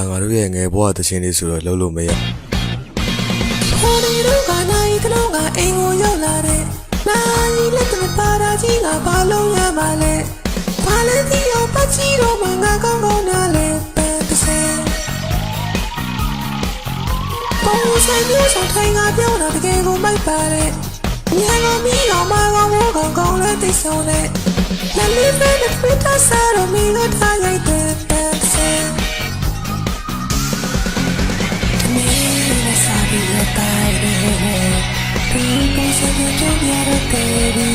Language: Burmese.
ငါတို့ရဲ့ငယ်ဘဝတခြင်းလေးဆိုတော့လုံးလို့မရခေါ်နေတော့ကနိုင်ကလုံးကအိမ်ကိုရောက်လာတဲ့နိုင်လက်တပါတာကြီးကဘာလုံးရပါလဲဘာလဲဒီအောင်ပတ်ချီတော့မှငါကောင်းကောင်းနားလဲပန်းတစ်ဆယ်ပုံစံမျိုးဆောင်ထိုင်ငါပြောတာတကယ်ကိုမိုက်ပါတဲ့ညံကိုမီးတော်မကောင်းကောင်းကောင်းလဲသိဆုံးတဲ့လက်လေးပဲနဲ့ပြတ်စားတော့မင်းတို့ထားရိုက်တဲ့ပန်းတစ်ဆယ်Sabi ya tayo, pero kung sa iyo yung yara, baby,